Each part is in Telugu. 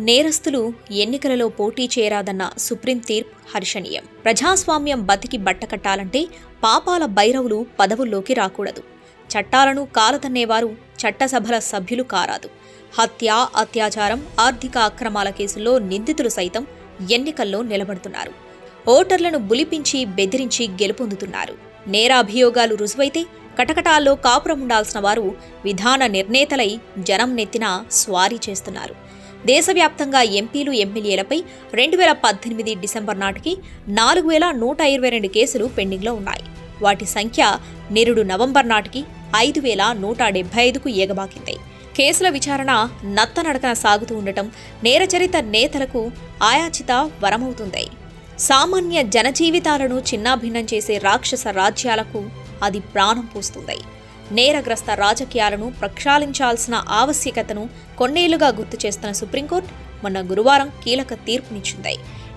నేరస్తులు ఎన్నికలలో పోటీ చేయరాదన్న సుప్రీం తీర్పు హర్షణీయం. ప్రజాస్వామ్యం బతికి బట్టకట్టాలంటే పాపాల భైరవులు పదవుల్లోకి రాకూడదు. చట్టాలను కాలతన్నేవారు చట్టసభల సభ్యులు కారాదు. హత్య, అత్యాచారం, ఆర్థిక అక్రమాల కేసుల్లో నిందితులు సైతం ఎన్నికల్లో నిలబడుతున్నారు. ఓటర్లను బులిపించి బెదిరించి గెలుపొందుతున్నారు. నేరాభియోగాలు రుజువైతే కటకటాల్లో కాపురముండాల్సిన వారు విధాన నిర్ణేతలై జనం నెత్తిన స్వారీ చేస్తున్నారు. దేశవ్యాప్తంగా ఎంపీలు, ఎమ్మెల్యేలపై 2018 డిసెంబర్ నాటికి 4122 కేసులు పెండింగ్లో ఉన్నాయి. వాటి సంఖ్య నిరుడు నవంబర్ నాటికి 5175కు ఎగబాకింది. కేసుల విచారణ నత్తనడకన సాగుతూ ఉండటం నేరచరిత నేతలకు ఆయాచిత వరమవుతుంది. సామాన్య జనజీవితాలను చిన్నాభిన్నం చేసే రాక్షస రాజ్యాలకు అది ప్రాణం పోస్తుంది. నేరగ్రస్త రాజకీయాలను ప్రక్షాళించాల్సిన ఆవశ్యకతను కొన్నేళ్లుగా గుర్తు చేస్తున్న సుప్రీంకోర్టు మొన్న గురువారం కీలక తీర్పునిచ్చింది.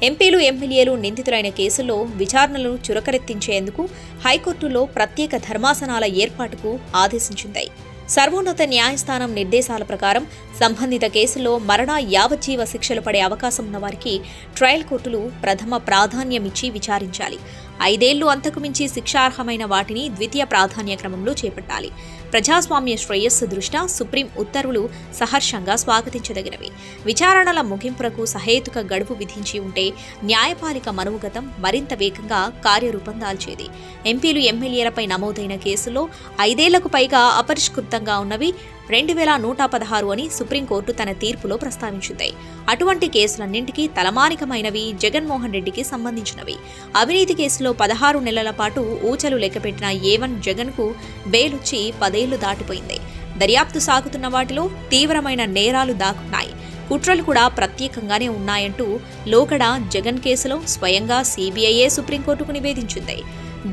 ఎంపీలు, ఎమ్మెల్యేలు నిందితులైన కేసుల్లో విచారణలను చురకరెత్తించేందుకు హైకోర్టులో ప్రత్యేక ధర్మాసనాల ఏర్పాటుకు ఆదేశించింది. సర్వోన్నత న్యాయస్థానం నిర్దేశాల ప్రకారం సంబంధిత కేసుల్లో మరణ, యావజ్జీవ శిక్షలు పడే అవకాశం ఉన్న వారికి ట్రయల్ కోర్టులు ప్రథమ ప్రాధాన్యమిచ్చి విచారించాలి. 5 ఏళ్లు అంతకు మించి శిక్షార్హమైన వాటిని ద్వితీయ ప్రాధాన్య క్రమంలో చేపట్టాలి. ప్రజాస్వామ్య శ్రేయస్సు దృష్ట్యా సుప్రీం ఉత్తర్వులు సహర్షంగా స్వాగతించదగినవి. విచారణల ముగింపులకు సహేతుక గడువు విధించి ఉంటే న్యాయపాలిక మనోగతం మరింత వేగంగా కార్యరూపం దాల్చేది. ఎంపీలు, ఎమ్మెల్యేలపై నమోదైన కేసుల్లో 5 ఏళ్లకు పైగా అపరిష్కృతంగా ఉన్నవి 2116 అని సుప్రీంకోర్టు తన తీర్పులో ప్రస్తావించింది. అటువంటి కేసులన్నింటికీ తలమానికమైనవి జగన్మోహన్ రెడ్డికి సంబంధించినవి. అవినీతి కేసులో 16 నెలల పాటు ఊచలు లెక్కపెట్టిన A1 జగన్కు బెయిలొచ్చి 10 ఏళ్లు దాటిపోయింది. దర్యాప్తు సాగుతున్న వాటిలో తీవ్రమైన నేరాలు దాక్కున్నాయి. కుట్రలు కూడా ప్రత్యేకంగానే ఉన్నాయంటూ లోగడ జగన్ కేసులో స్వయంగా CBIయే సుప్రీంకోర్టుకు నివేదించింది.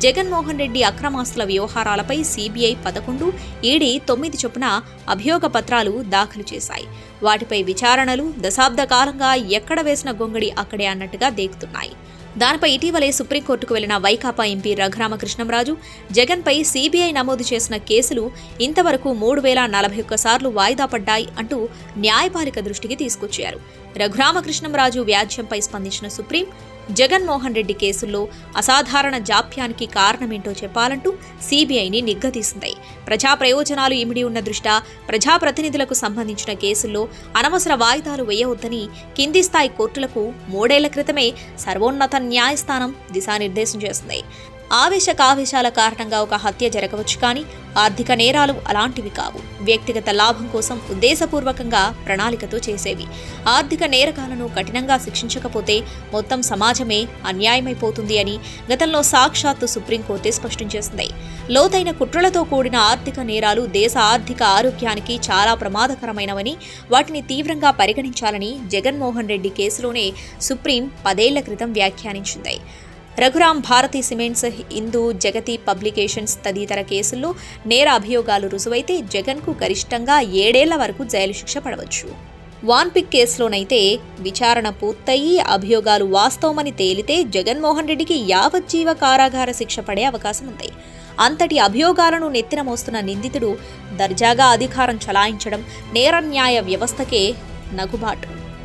జగన్మోహన్ రెడ్డి అక్రమాస్తుల వ్యవహారాలపై CBI 11, ED 9 చొప్పున అభియోగ పత్రాలు దాఖలు చేశాయి. వాటిపై విచారణలు దశాబ్ద కాలంగా ఎక్కడ వేసిన గొంగడి అక్కడే అన్నట్టుగా దేకుతున్నాయి. దానిపై ఇటీవలే సుప్రీంకోర్టుకు వెళ్లిన వైకాపా ఎంపీ రఘురామకృష్ణంరాజు జగన్పై CBI నమోదు చేసిన కేసులు ఇంతవరకు 3041 సార్లు వాయిదా పడ్డాయి అంటూ న్యాయపాలిక దృష్టికి తీసుకొచ్చారు. రఘురామకృష్ణంరాజు వ్యాజ్యంపై స్పందించిన సుప్రీం జగన్మోహన్ రెడ్డి కేసుల్లో అసాధారణ జాప్యానికి కారణమేంటో చెప్పాలంటూ CBIని నిగ్గదీసింది. ప్రజా ప్రయోజనాలు ఇమిడి ఉన్న దృష్ట్యా ప్రజాప్రతినిధులకు సంబంధించిన కేసుల్లో అనవసర వాయిదాలు వేయవద్దని కింది స్థాయి కోర్టులకు 3 ఏళ్ల క్రితమే సర్వోన్నత న్యాయస్థానం దిశానిర్దేశం చేసింది. ఆవేశకావేశాల కారణంగా ఒక హత్య జరగవచ్చు, కానీ ఆర్థిక నేరాలు అలాంటివి కావు. వ్యక్తిగత లాభం కోసం ఉద్దేశపూర్వకంగా ప్రణాళికతో చేసేవి. ఆర్థిక నేరగాలను కఠినంగా శిక్షించకపోతే మొత్తం సమాజమే అన్యాయమైపోతుంది అని గతంలో సాక్షాత్తు సుప్రీంకోర్టే స్పష్టం చేసింది. లోతైన కుట్రలతో కూడిన ఆర్థిక నేరాలు దేశ ఆర్థిక ఆరోగ్యానికి చాలా ప్రమాదకరమైనవని, వాటిని తీవ్రంగా పరిగణించాలని జగన్మోహన్ రెడ్డి కేసులోనే సుప్రీం 10 ఏళ్ల క్రితం వ్యాఖ్యానించింది. రఘురాం, భారతీ సిమెంట్స్, హిందూ, జగతి పబ్లికేషన్స్ తదితర కేసుల్లో నేర అభియోగాలు రుజువైతే జగన్కు గరిష్టంగా 7 ఏళ్ల వరకు జైలు శిక్ష పడవచ్చు. వాన్పిక్ కేసులోనైతే విచారణ పూర్తయి అభియోగాలు వాస్తవమని తేలితే జగన్మోహన్ రెడ్డికి యావజ్జీవ కారాగార శిక్ష పడే అవకాశం ఉంది. అంతటి అభియోగాలను నెత్తిన మోస్తున్న నిందితుడు దర్జాగా అధికారం చలాయించడం నేర న్యాయ వ్యవస్థకే నగుబాటు.